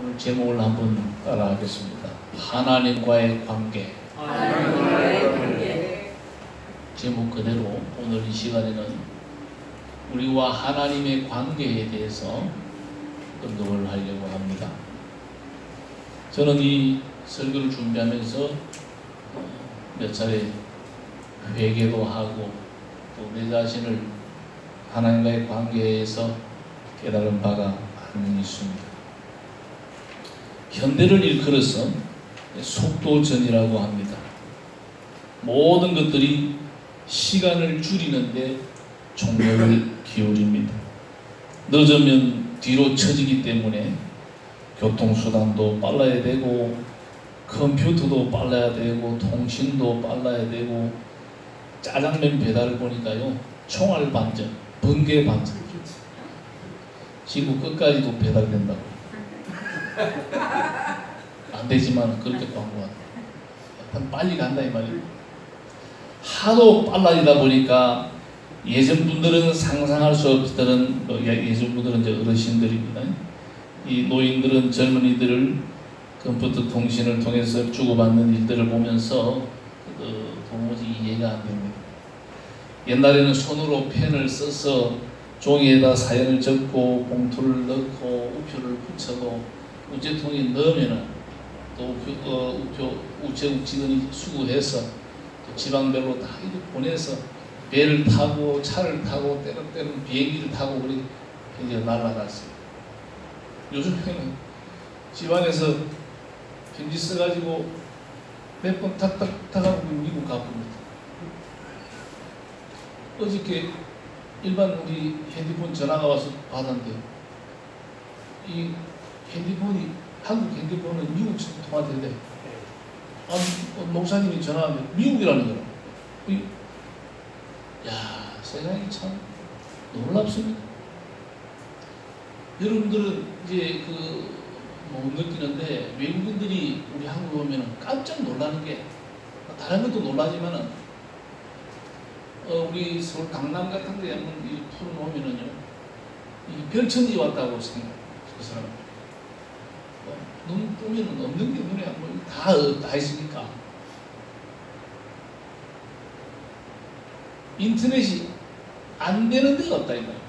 오늘 제목을 한번 따라하겠습니다. 하나님과의 관계. 제목 그대로 오늘 이 시간에는 우리와 하나님의 관계에 대해서 언급을 하려고 합니다. 저는 이 설교를 준비하면서 몇 차례 회개도 하고 또 내 자신을 하나님과의 관계에서 깨달은 바가 많이 있습니다. 현대를 일컬어서 속도전이라고 합니다. 모든 것들이 시간을 줄이는데 총력을 기울입니다. 늦으면 뒤로 처지기 때문에 교통수단도 빨라야 되고 컴퓨터도 빨라야 되고 통신도 빨라야 되고 짜장면 배달을 보니까요 총알 반전, 번개 반전, 지구 끝까지도 배달된다고. 안 되지만 그렇게 광고하다. 약간 빨리 간다 이 말이에요. 하도 빨라지다 보니까 예전 분들은 상상할 수 없던, 예전 분들은 이제 어르신들입니다. 이 노인들은 젊은이들을 컴퓨터 통신을 통해서 주고받는 일들을 보면서 도무지 이해가 안 됩니다. 옛날에는 손으로 펜을 써서 종이에다 사연을 적고 봉투를 넣고 우표를 붙여도 우체통에 넣으면은 또 우체국직원이 수거해서 또 지방별로 다 이렇게 보내서 배를 타고 차를 타고 때는 비행기를 타고 그렇게 이제 날아갔어요. 요즘에는 집안에서 편지 써가지고 몇 번 탁탁탁 하고 미국 가봅니다. 어저께 일반 우리 핸드폰 전화가 와서 받았는데 이 핸드폰이 한국 핸드폰은 미국 통화돼야 돼. 목사님이 전화하면 미국이라는 거라. 야, 세상이 참 놀랍습니다. 여러분들은 이제 못 느끼는데 외국인들이 우리 한국 오면은 깜짝 놀라는 게 다른 것도 놀라지만은 우리 서울 강남 같은 데 한번 풀어놓으면은요 이 별천지 왔다고 생각해요. 그 사람은 눈 뜨면은 없는 게 눈에 한번 다 있으니까 인터넷이 안 되는 데가 없다 이거예요.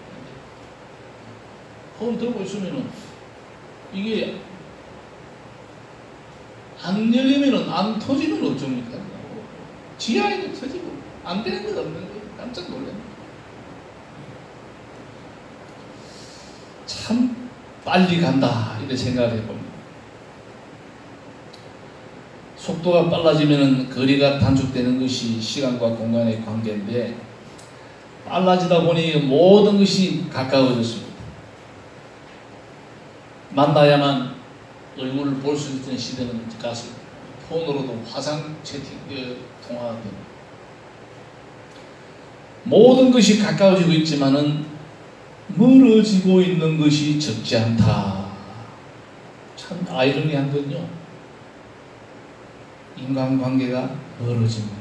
폰 들고 있으면은 이게 안 열리면은 안 터지면 어쩝니까? 지하에도 터지고 안 되는 데가 없는 거예요. 깜짝 놀랍니다. 참 빨리 간다 이렇게 생각을 해봅니다. 속도가 빨라지면 거리가 단축되는 것이 시간과 공간의 관계인데 빨라지다 보니 모든 것이 가까워졌습니다. 만나야만 얼굴을 볼 수 있던 시대는 가서 폰으로도 화상 채팅 통화가 됩니다. 모든 것이 가까워지고 있지만은 멀어지고 있는 것이 적지 않다. 참 아이러니한 건요. 인간관계가 멀어집니다.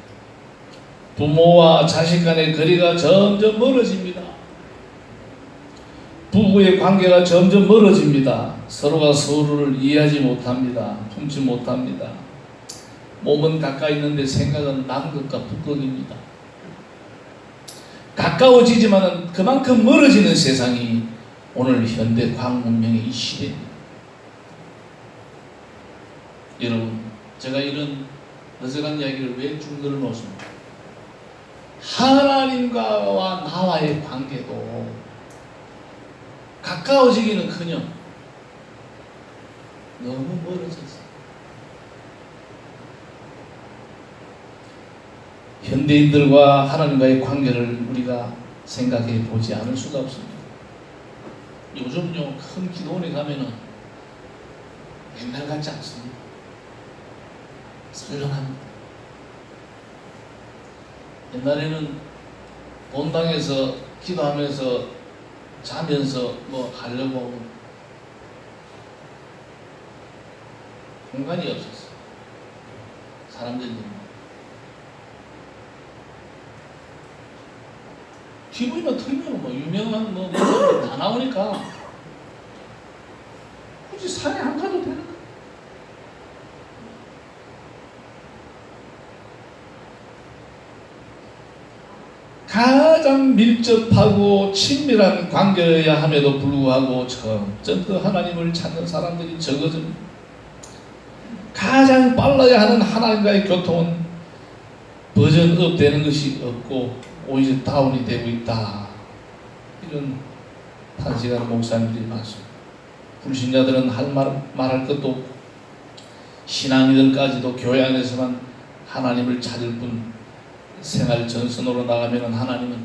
부모와 자식 간의 거리가 점점 멀어집니다. 부부의 관계가 점점 멀어집니다. 서로가 서로를 이해하지 못합니다. 품지 못합니다. 몸은 가까이 있는데 생각은 남은 것과 북극입니다. 가까워지지만 그만큼 멀어지는 세상이 오늘 현대 과학 문명의 이 시대입니다. 여러분, 제가 이런 느슨한 이야기를 왜 쭉 늘어놓습니까? 하나님과 나와의 관계도 가까워지기는커녕 너무 멀어졌어요. 현대인들과 하나님과의 관계를 우리가 생각해 보지 않을 수가 없습니다. 요즘요 큰 기도원에 가면은 옛날 같지 않습니다. 썰렁합니다. 옛날에는 본당에서 기도하면서 자면서 뭐 하려고 하고 공간이 없었어요. 사람들이 TV만 틀면 뭐 유명한 다 나오니까 굳이 산에 안 가도 가장 밀접하고 친밀한 관계여야 함에도 불구하고 점점 더 하나님을 찾는 사람들이 적어집니다. 가장 빨라야 하는 하나님과의 교통은 버전업 되는 것이 없고 오히려 다운이 되고 있다. 이런 탄식하는 목사님들이 많습니다. 불신자들은 말할 것도 없고 신앙인들까지도 교회 안에서만 하나님을 찾을 뿐 생활 전선으로 나가면 하나님은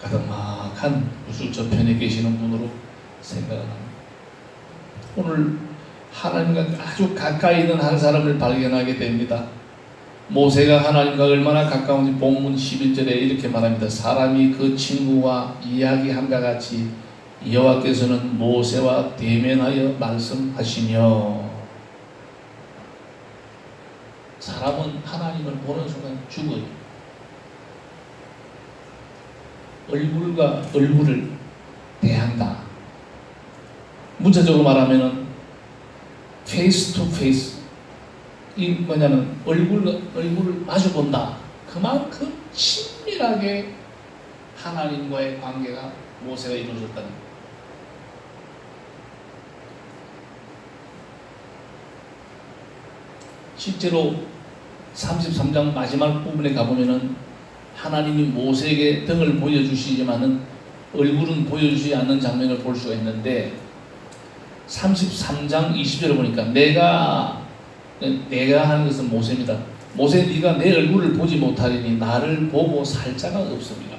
가득막한 우주 저편에 계시는 분으로 생각합니다. 오늘 하나님과 아주 가까이 있는 한 사람을 발견하게 됩니다. 모세가 하나님과 얼마나 가까운지 본문 11절에 이렇게 말합니다. 사람이 그 친구와 이야기함과 같이 여호와께서는 모세와 대면하여 말씀하시며. 사람은 하나님을 보는 순간 죽어요. 얼굴과 얼굴을 대한다. 문자적으로 말하면은 face to face. 이 뭐냐면 얼굴을 마주 본다. 그만큼 친밀하게 하나님과의 관계가 모세가 이루어졌다는 거예요. 실제로 33장 마지막 부분에 가보면은 하나님이 모세에게 등을 보여주시지만은 얼굴은 보여주지 않는 장면을 볼 수가 있는데 33장 20절을 보니까 내가 하는 것은 모세입니다. 모세 네가 내 얼굴을 보지 못하리니 나를 보고 살 자가 없습니다.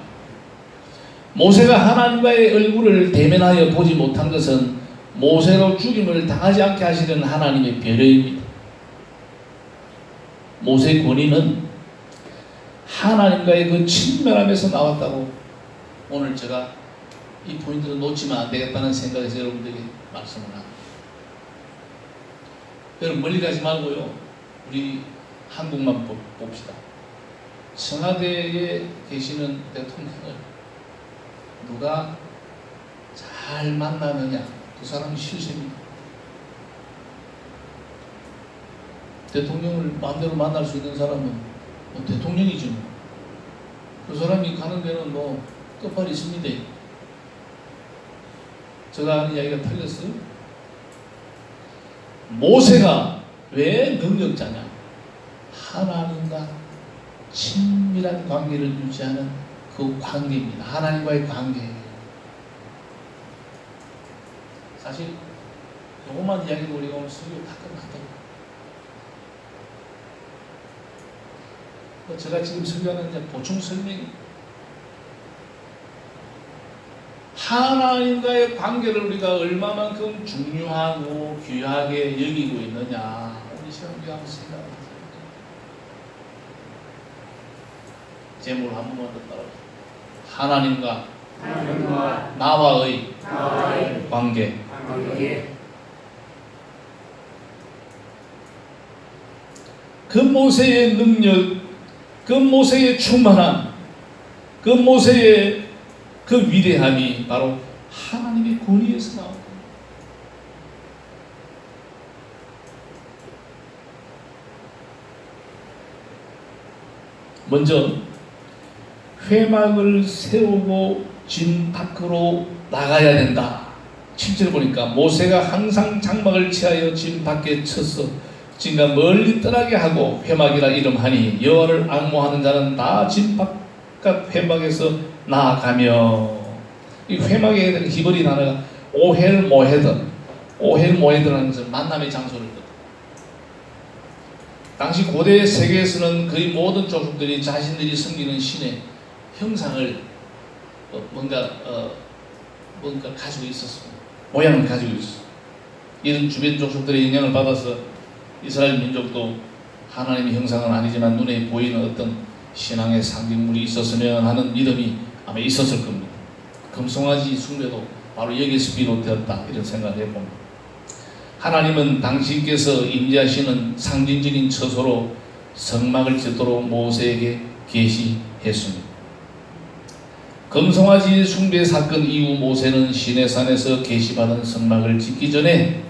모세가 하나님과의 얼굴을 대면하여 보지 못한 것은 모세로 죽임을 당하지 않게 하시려는 하나님의 배려입니다. 모세의 권위는 하나님과의 그 친밀함에서 나왔다고 오늘 제가 이 포인트를 놓치면 안 되겠다는 생각에서 여러분들에게 말씀을 합니다. 여러분 멀리 가지 말고요. 우리 한국만 봅시다. 청와대에 계시는 대통령을 누가 잘 만나느냐 그 사람이 실세입니다. 대통령을 마음대로 만날 수 있는 사람은 대통령이죠. 그 사람이 가는 데는 끝발이 있습니다. 제가 하는 이야기가 틀렸어요? 모세가 왜 능력자냐? 하나님과 친밀한 관계를 유지하는 그 관계입니다. 하나님과의 관계. 사실 요것만 이야기로 우리가 오늘 설교 다 끝났다고. 제가 지금 설교하는 이제 보충 설명이 하나님과의 관계를 우리가 얼마만큼 중요하고 귀하게 여기고 있느냐 우리 시간 우리가 한번 생각해보세요. 제목을 한 번만 더 따라보세요. 하나님과 나와의 관계. 그 모세의 능력, 그 모세의 충만함, 그 모세의 그 위대함이 바로 하나님의 권위에서 나옵니다. 먼저 회막을 세우고 진 밖으로 나가야 된다. 7절 보니까 모세가 항상 장막을 취하여 진 밖에 쳤어 진가 멀리 떠나게 하고 회막이라 이름하니 여호와를 앙모하는 자는 다 진 바깥 회막에서 나아가며. 이 회막에 대한 히브리 단어가 오헬 모헤드라는 것은 만남의 장소를 뜻합니다. 당시 고대 세계에서는 거의 모든 족속들이 자신들이 섬기는 신의 형상을 뭔가 가지고 있었습니다. 모양을 가지고 있었습니다. 이런 주변 족속들의 영향을 받아서 이스라엘 민족도 하나님의 형상은 아니지만 눈에 보이는 어떤 신앙의 상징물이 있었으면 하는 믿음이 아마 있었을 겁니다. 금송아지 숭배도 바로 여기서 비롯되었다 이런 생각을 해봅니다. 하나님은 당신께서 임재하시는 상징적인 처소로 성막을 짓도록 모세에게 계시했습니다. 금송아지 숭배 사건 이후 모세는 시내산에서 계시받은 성막을 짓기 전에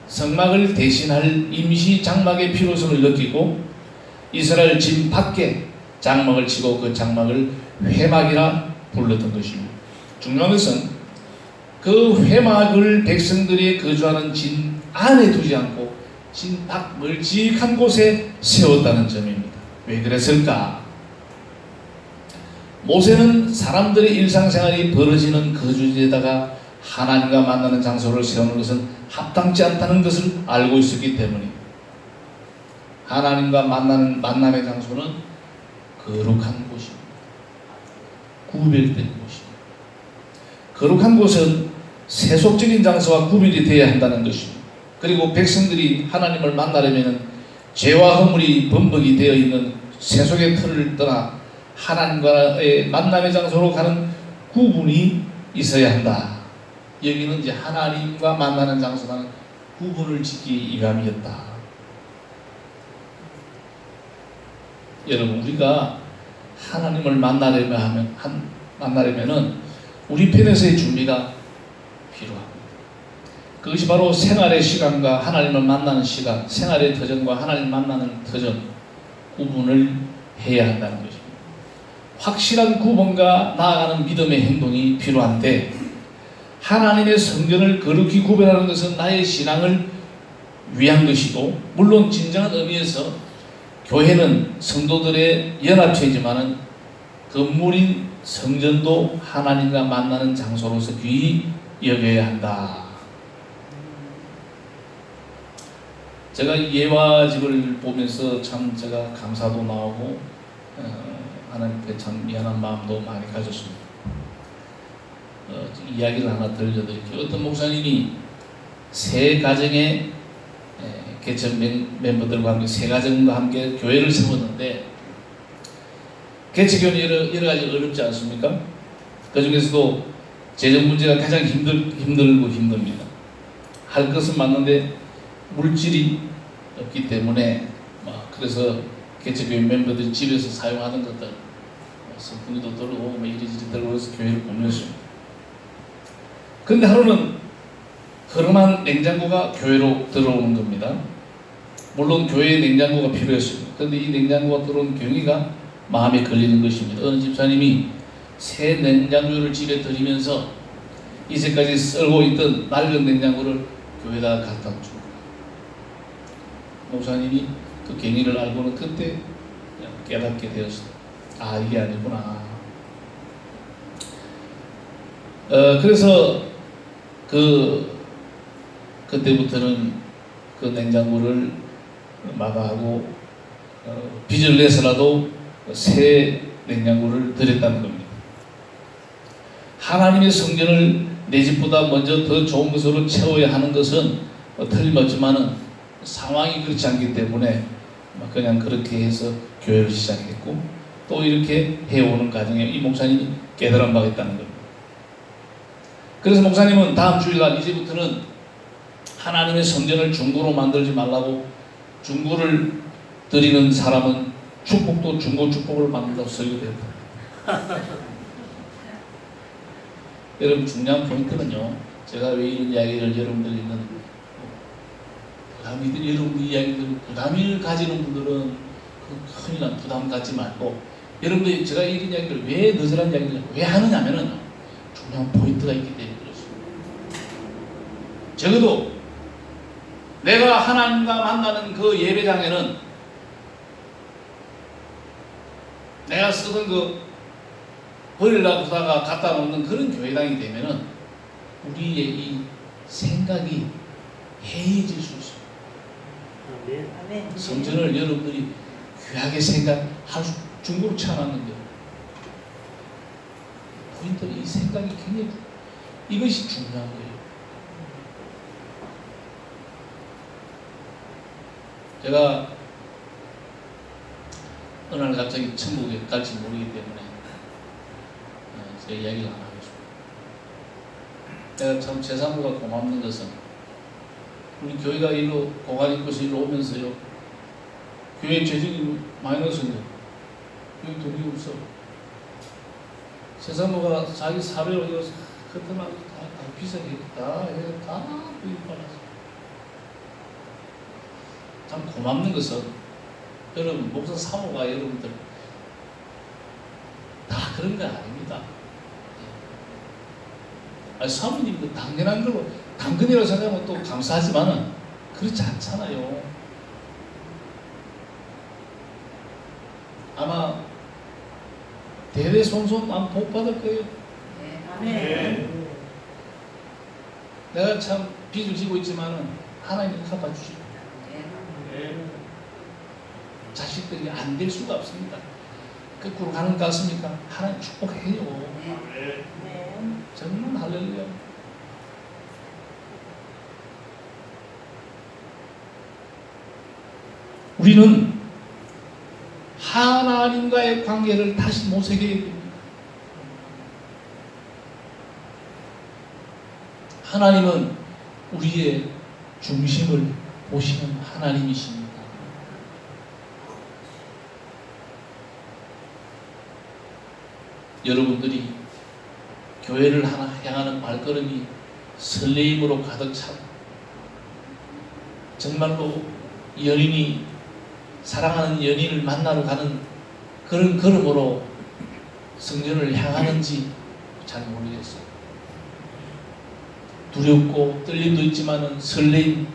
성막을 대신할 임시 장막의 필요성을 느끼고 이스라엘 진 밖에 장막을 치고 그 장막을 회막이라 불렀던 것입니다. 중요한 것은 그 회막을 백성들이 거주하는 진 안에 두지 않고 진 밖 멀찍한 곳에 세웠다는 점입니다. 왜 그랬을까? 모세는 사람들의 일상생활이 벌어지는 거주지에다가 하나님과 만나는 장소를 세우는 것은 합당치 않다는 것을 알고 있었기 때문입니다. 하나님과 만남의 장소는 거룩한 곳입니다. 구별된 곳입니다. 거룩한 곳은 세속적인 장소와 구별이 되어야 한다는 것입니다. 그리고 백성들이 하나님을 만나려면 죄와 허물이 범벅이 되어 있는 세속의 틀을 떠나 하나님과의 만남의 장소로 가는 구분이 있어야 한다. 여기는 이제 하나님과 만나는 장소라는 구분을 짓기 위함이었다. 여러분, 우리가 하나님을 만나려면은 우리 편에서의 준비가 필요합니다. 그것이 바로 생활의 시간과 하나님을 만나는 시간, 생활의 터전과 하나님 만나는 터전 구분을 해야 한다는 것입니다. 확실한 구분과 나아가는 믿음의 행동이 필요한데, 하나님의 성전을 거룩히 구별하는 것은 나의 신앙을 위한 것이고, 물론 진정한 의미에서 교회는 성도들의 연합체이지만은 건물인 성전도 하나님과 만나는 장소로서 귀히 여겨야 한다. 제가 예화집을 보면서 참 제가 감사도 나오고 하나님께 참 미안한 마음도 많이 가졌습니다. 이야기를 하나 들려드릴게요. 어떤 목사님이 세 가정의 개척 멤버들과 함께 세 가정과 함께 교회를 세웠는데, 개척교회는 여러 가지 어렵지 않습니까? 그 중에서도 재정 문제가 가장 힘들고 힘듭니다. 할 것은 맞는데 물질이 없기 때문에 그래서 개척교회 멤버들이 집에서 사용하는 것들 선풍기도 들고 이리저리 들고 해서 교회를 꾸몄습니다. 그런데 하루는 흐름한 냉장고가 교회로 들어오는 겁니다. 물론 교회에 냉장고가 필요했습니다. 그런데 이 냉장고가 들어온 경위가 마음에 걸리는 것입니다. 어느 집사님이 새 냉장고를 집에 들이면서 이제까지 썰고 있던 낡은 냉장고를 교회에다가 갖다 주고, 목사님이 그 경위를 알고는 그때 깨닫게 되었습니다. 아, 이게 아니구나. 그래서 그때부터는 그 냉장고를 마다하고 빚을 내서라도 새 냉장고를 드렸다는 겁니다. 하나님의 성전을 내 집보다 먼저 더 좋은 것으로 채워야 하는 것은 틀림없지만은 상황이 그렇지 않기 때문에 그냥 그렇게 해서 교회를 시작했고, 또 이렇게 해오는 과정에 이 목사님이 깨달은 바가 있다는 겁니다. 그래서 목사님은 다음 주일날 이제부터는 하나님의 성전을 중고로 만들지 말라고, 중고를 드리는 사람은 축복도 중고 축복을 받는다고 설교했다. 여러분, 중요한 포인트는요, 제가 왜 이런 이야기를 여러분들 있는 부담이들, 여러분들 이야기들 부담을 가지는 분들은 그 큰일 난 부담 갖지 말고, 여러분들 제가 이런 이야기를 왜 너저란 이야기를 왜 하느냐면은 중요한 포인트가 있기 때문에 그렇습니다. 적어도 내가 하나님과 만나는 그 예배장에는 내가 쓰던 그 버리려고 하다가 갖다 놓는 그런 교회당이 되면은 우리의 이 생각이 해이해질 수 있습니다. 성전을 여러분들이 귀하게 생각할 수, 중고로 채워놨는데 포인트는 이 생각이 굉장히, 이것이 중요한 거예요. 제가 어느 날 갑자기 천국에 갈지 모르기 때문에 제 이야기를 안 하겠습니다. 내가 참 제3부가 고맙는 것은 우리 교회가 일로 공간 입고서 일로 오면서요, 교회 재정이 마이너스인데 교회 돈이 없어. 제3부가 자기 사회로 이어서 그때만 다 비싸게 다 부익 받았어. 참 고맙는 것은 여러분, 목사 사모가 여러분들 다 그런 거 아닙니다. 사모님 그 당연한 걸로 당근이라고 생각하면 또 감사하지만은 그렇지 않잖아요. 아마 대대손손 아마 복 받을 거예요. 네. 내가 참 빚을 지고 있지만은 하나님이 갚아주시고 자식들이 안 될 수가 없습니다. 거꾸로 가는 것 같습니까? 하나님 축복해요. 정말 할렐루야. 우리는 하나님과의 관계를 다시 모색해야 됩니다. 하나님은 우리의 중심을 보시는 하나님이십니다. 여러분들이 교회를 향하는 발걸음이 설레임으로 가득 차고 정말로 연인이 사랑하는 연인을 만나러 가는 그런 걸음으로 성전을 향하는지 잘 모르겠어요. 두렵고 떨림도 있지만은 설레임,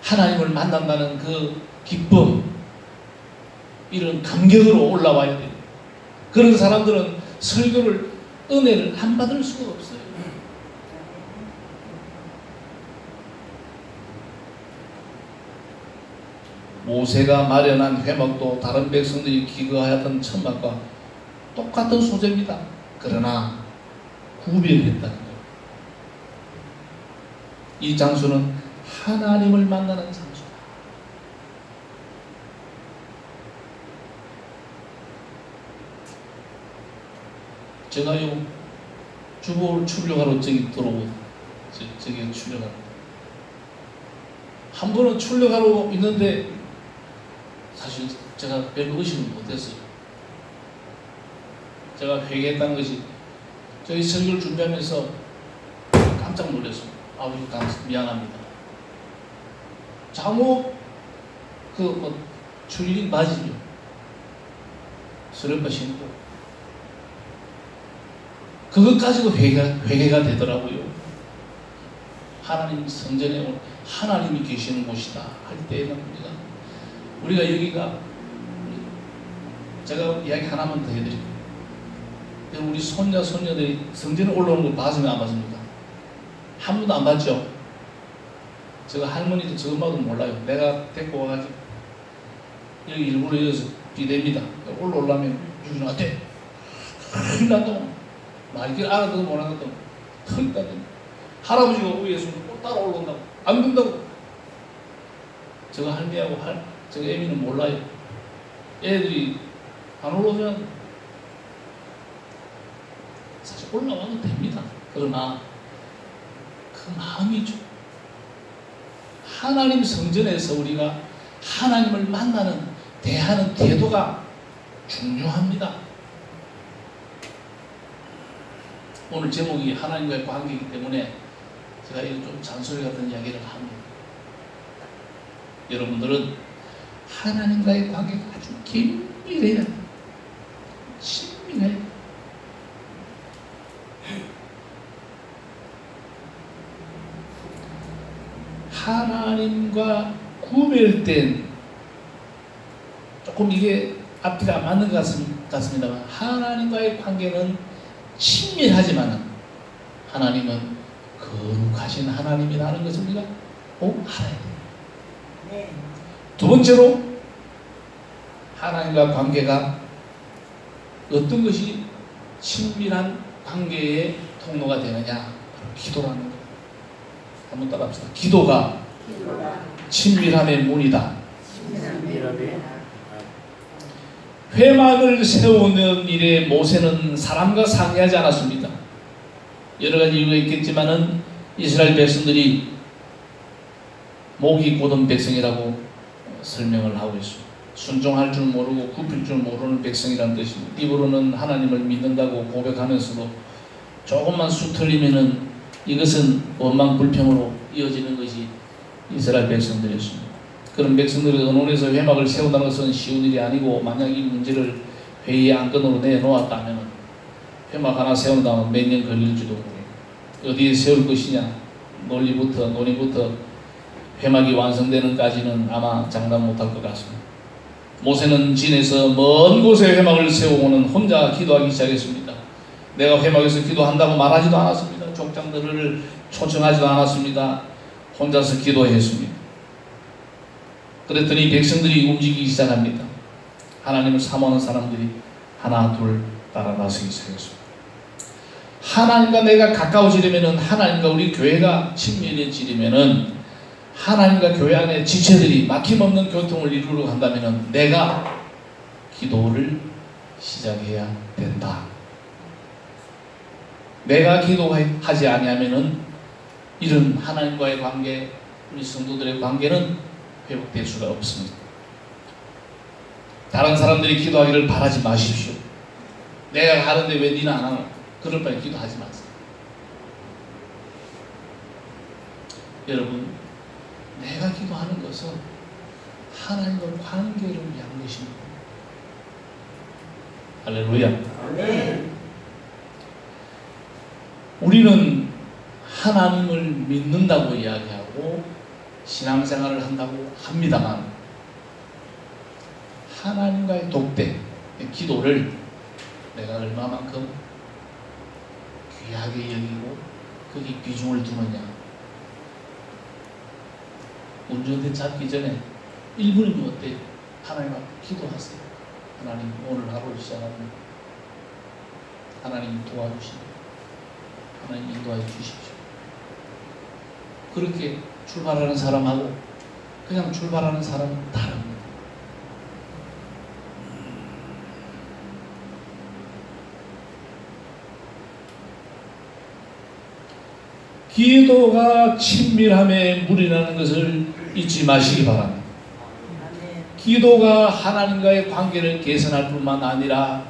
하나님을 만난다는 그 기쁨, 이런 감격으로 올라와야 돼요. 그런 사람들은 설교를, 은혜를 안 받을 수가 없어요. 모세가 마련한 회막도 다른 백성들이 기거하였던 천막과 똑같은 소재입니다. 그러나 구별했다는 거예요. 이 장소는 하나님을 만나는 장소다. 제가요 주보를 출력하러 저기 저기 출력하러 한 번은 출력하러 있는데 사실 제가 별로 의심을 못했어요. 제가 회개했다는 것이 저희 설교를 준비하면서 깜짝 놀랐어요. 아버지 미안합니다. 잠옷 출린 바지죠. 슬리퍼 신고 그것까지도 회개가 되더라고요. 하나님 성전에 하나님이 계시는 곳이다 할 때에는 우리가 여기가 제가 이야기 하나만 더 해드릴게요. 우리 손자 손녀들이 성전에 올라오는 걸 봤으면 안 봤습니까? 한 번도 안 봤죠? 제가 할머니도 저 엄마도 몰라요. 내가 데리고 와가지고 여기 일부러 여기서 비댑니다. 올라오려면 유진아 어때? 큰일 난다고 말길 알아듣고 못하거든. 큰일 난다고. 할아버지가 위에서 따라 올라온다고 안 된다고. 저거 할머니하고 저거 애미는 몰라요. 애들이 안 올라오면 사실 올라와도 됩니다. 그러나 그 마음이죠. 하나님 성전에서 우리가 하나님을 만나는 대하는 태도가 중요합니다. 오늘 제목이 하나님과의 관계이기 때문에 제가 이런 좀 잔소리 같은 이야기를 합니다. 여러분들은 하나님과의 관계가 아주 긴밀해야 돼요. 친밀해야 돼요. 하나님과 구별된 조금 이게 앞뒤가 안 맞는 것 같습니다만 하나님과의 관계는 친밀하지만 하나님은 거룩하신 하나님이라는 것을 우리가 꼭 알아야 돼요. 네. 두 번째로 하나님과 관계가 어떤 것이 친밀한 관계의 통로가 되느냐? 바로 기도라는 거예요. 한번 따라합시다. 기도가 친밀함의 문이다. 회막을 세우는 일에 모세는 사람과 상의하지 않았습니다. 여러 가지 이유가 있겠지만은 이스라엘 백성들이 목이 곧은 백성이라고 설명을 하고 있습니다. 순종할 줄 모르고 굽힐 줄 모르는 백성이라는 뜻입니다. 입으로는 하나님을 믿는다고 고백하면서도 조금만 수틀리면은 이것은 원망 불평으로 이어지는 것이 이스라엘 백성들이었습니다. 그런 백성들이 언론에서 회막을 세운다는 것은 쉬운 일이 아니고 만약 이 문제를 회의의 안건으로 내놓았다면 회막 하나 세운다면 몇 년 걸릴지도 모르고 어디에 세울 것이냐 논의부터 회막이 완성되는까지는 아마 장담 못할 것 같습니다. 모세는 진에서 먼 곳에 회막을 세우고는 혼자 기도하기 시작했습니다. 내가 회막에서 기도한다고 말하지도 않았습니다. 족장들을 초청하지도 않았습니다. 혼자서 기도했습니다. 그랬더니 백성들이 움직이기 시작합니다. 하나님을 사모하는 사람들이 하나 둘 따라 나서기 시작했습니다. 하나님과 내가 가까워지려면, 하나님과 우리 교회가 친밀해지려면, 하나님과 교회 안에 지체들이 막힘없는 교통을 이루려고 한다면 내가 기도를 시작해야 된다. 내가 기도하지 아니하면은 이런 하나님과의 관계, 우리 성도들의 관계는 회복될 수가 없습니다. 다른 사람들이 기도하기를 바라지 마십시오. 내가 하는데 왜 니는 안 하노? 그럴 바에 기도하지 마세요. 여러분, 내가 기도하는 것은 하나님과 관계를 위한 것입니다. 할렐루야. 네. 우리는 하나님을 믿는다고 이야기하고 신앙생활을 한다고 합니다만, 하나님과의 독대, 기도를 내가 얼마만큼 귀하게 여기고 거기 비중을 두느냐. 운전대 잡기 전에 1분이면 어때요? 하나님 앞에 기도하세요. 하나님, 오늘 하루를 시작합니다. 하나님 도와주시고 하나님 인도하여 주십시오. 그렇게 출발하는 사람하고 그냥 출발하는 사람은 다릅니다. 기도가 친밀함에 물이 나는 것을 잊지 마시기 바랍니다. 기도가 하나님과의 관계를 개선할 뿐만 아니라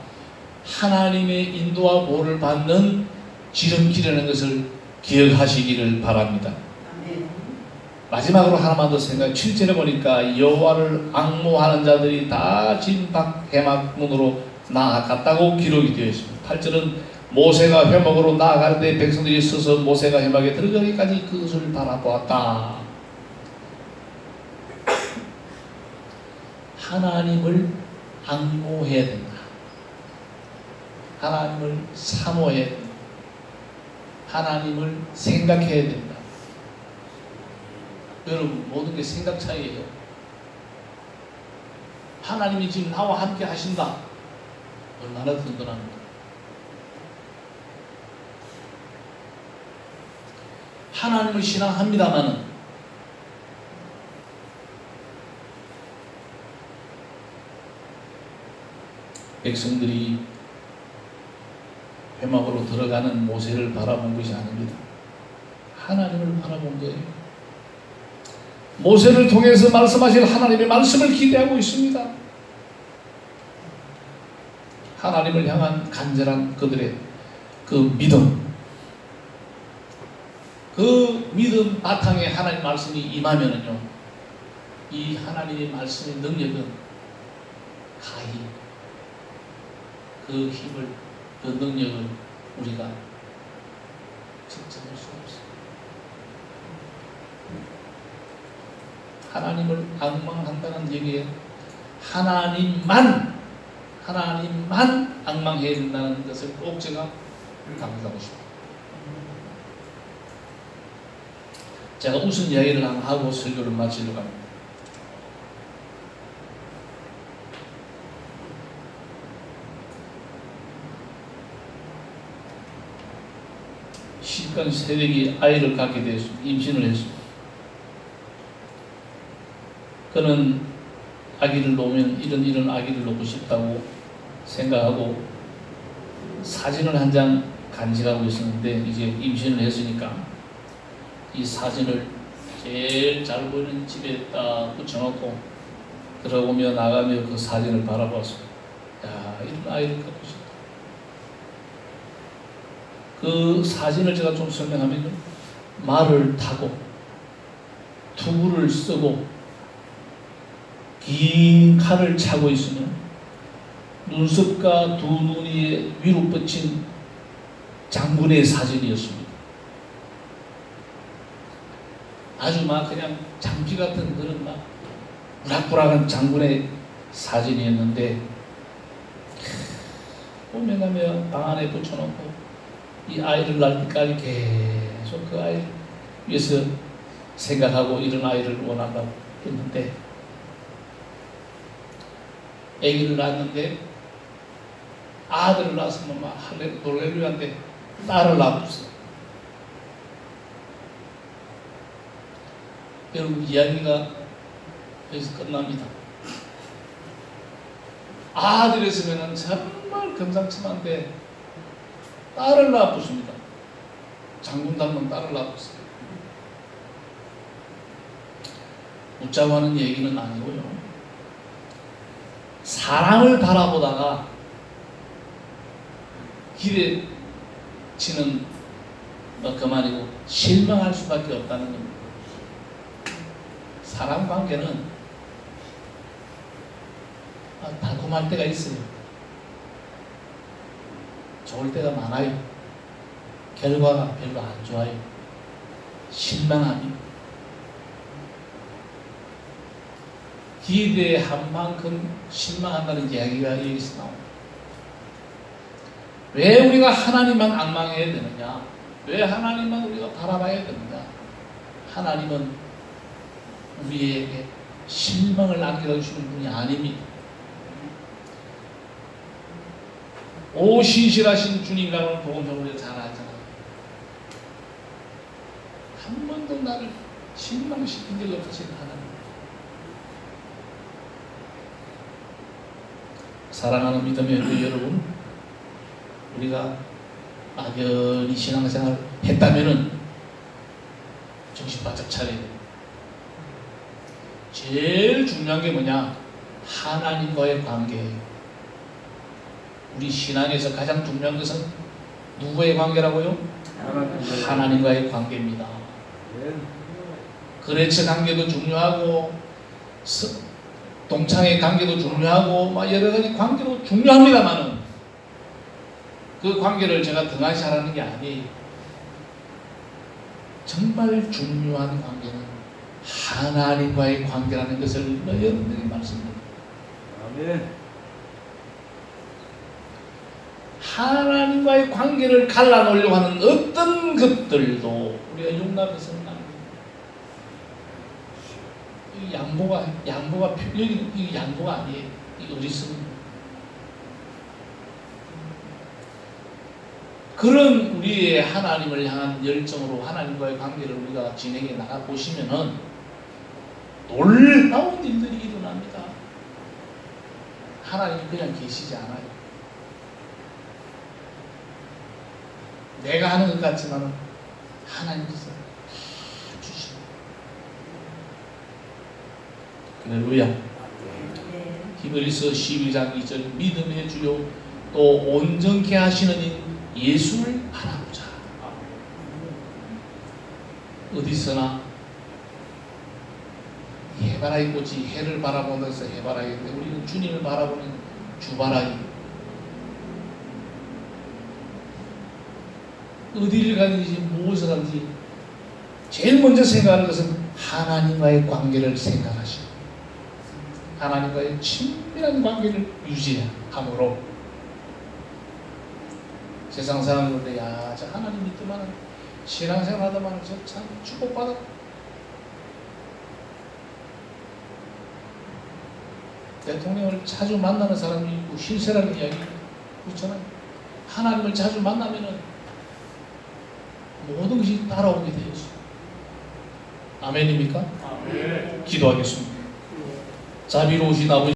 하나님의 인도와 보호를 받는 지름길이라는 것을 기억하시기를 바랍니다. 마지막으로 하나만 더 생각해. 7절에 보니까 여호와를 앙모하는 자들이 다 진박 회막문으로 나아갔다고 기록이 되어 있습니다. 8절은 모세가 회막으로 나아갈 때 백성들이 서서 모세가 회막에 들어가기까지 그것을 바라보았다. 하나님을 앙모해야 된다. 하나님을 사모해야 된다. 하나님을 생각해야 된다. 여러분, 모든 게 생각 차이예요. 하나님이 지금 나와 함께 하신다. 얼마나 든든합니까? 하나님을 신앙합니다마는 백성들이 회막으로 들어가는 모세를 바라본 것이 아닙니다. 하나님을 바라본 거예요. 모세를 통해서 말씀하실 하나님의 말씀을 기대하고 있습니다. 하나님을 향한 간절한 그들의 그 믿음, 그 믿음 바탕에 하나님 말씀이 임하면은요, 이 하나님의 말씀의 능력은 가히 그 힘을, 그 능력을 우리가 측정할 수 없어요. 하나님을 앙망한다는 얘기에 하나님만 앙망해야 된다는 것을 꼭 제가 강조하고 싶어요. 제가 무슨 이야기를 하고 설교를 마치려고 합니다. 시간 새벽이 아이를 갖게 되었습니다. 임신을 했습니다. 그는 아기를 놓으면 이런 아기를 놓고 싶다고 생각하고 사진을 한 장 간직하고 있었는데, 이제 임신을 했으니까 이 사진을 제일 잘 보이는 집에 딱 붙여놓고 들어오며 나가며 그 사진을 바라보았습니다. 야, 이런 아이를 갖고 싶다. 그 사진을 제가 좀 설명하면요, 말을 타고 투구를 쓰고 긴 칼을 차고 있으면 눈썹과 두 눈이 위로 뻗친 장군의 사진이었습니다. 아주 막 그냥 장비 같은 그런 막 우락부락한 장군의 사진이었는데, 오면 가면 방 안에 붙여놓고 이 아이를 낳을 때까지 계속 그 아이를 위해서 생각하고 이런 아이를 원한다고 했는데, 아기를 낳았는데 아들을 낳았으면 막 놀래루한데 딸을 낳았어. 여러분, 이야기가 여기서 끝납니다. 아들이었으면 정말 금상첨화인데 딸을 낳았습니다. 장군 닮은 딸을 낳았어요. 웃자고 하는 얘기는 아니고요. 사랑을 바라보다가 기대치는 그만이고 실망할 수밖에 없다는 겁니다. 사람 관계는 달콤할 때가 있어요. 좋을 때가 많아요. 결과가 별로 안 좋아요. 실망합니다. 기대한 만큼 실망한다는 이야기가 여기서 나옵니다. 왜 우리가 하나님만 앙망해야 되느냐? 왜 하나님만 우리가 바라봐야 되느냐? 하나님은 우리에게 실망을 안겨주시는 분이 아닙니다. 오 신실하신 주님이라는 복음을 우리가 잘 알잖아요. 한 번도 나를 실망시킨 적 없으신 하나님. 사랑하는 믿음의 교회 여러분, 우리가 막연히 신앙생활 했다면은 정신 바짝 차려야 돼요. 제일 중요한 게 뭐냐? 하나님과의 관계예요. 우리 신앙에서 가장 중요한 것은 누구의 관계라고요? 하나님과의 관계입니다. 거래처 관계도 중요하고 동창의 관계도 중요하고 막 여러 가지 관계도 중요합니다만은 그 관계를 제가 등한시하라는 게 아니에요. 정말 중요한 관계는 하나님과의 관계라는 것을 여러분들이 말씀드립니다. 아멘. 하나님과의 관계를 갈라놓으려고 하는 어떤 것들도 우리가 용납해서는 안 됩니다. 이 양보가 여기 이 양보가 아니에요. 이 어리석은. 그런 우리의 하나님을 향한 열정으로 하나님과의 관계를 우리가 진행해 나가 보시면은 놀라운 일들이 일어납니다. 하나님이 그냥 계시지 않아요. 내가 하는 것 같지만은 하나님께서 다 주십니다. 할렐루야. 네. 히브리서 12장 2절 믿음의 주요 또 온전케 하시는 이 예수를 바라보자. 어디서나 해바라기 꽃이 해를 바라보면서 해바라기인데 우리는 주님을 바라보는 주바라기. 어디를 가든지 무엇을 하든지 제일 먼저 생각하는 것은 하나님과의 관계를 생각하시고 하나님과의 친밀한 관계를 유지함으로 세상 사람들한테 야, 저 하나님 믿더만 신앙생활 하더만 저 참 축복받아. 대통령을 자주 만나는 사람이 있고 실세라는 이야기 그렇잖아요. 하나님을 자주 만나면은 모든 것이 따라오게 되어 있어요. 아멘입니까? 아멘. 기도하겠습니다. 자비로우신 아버지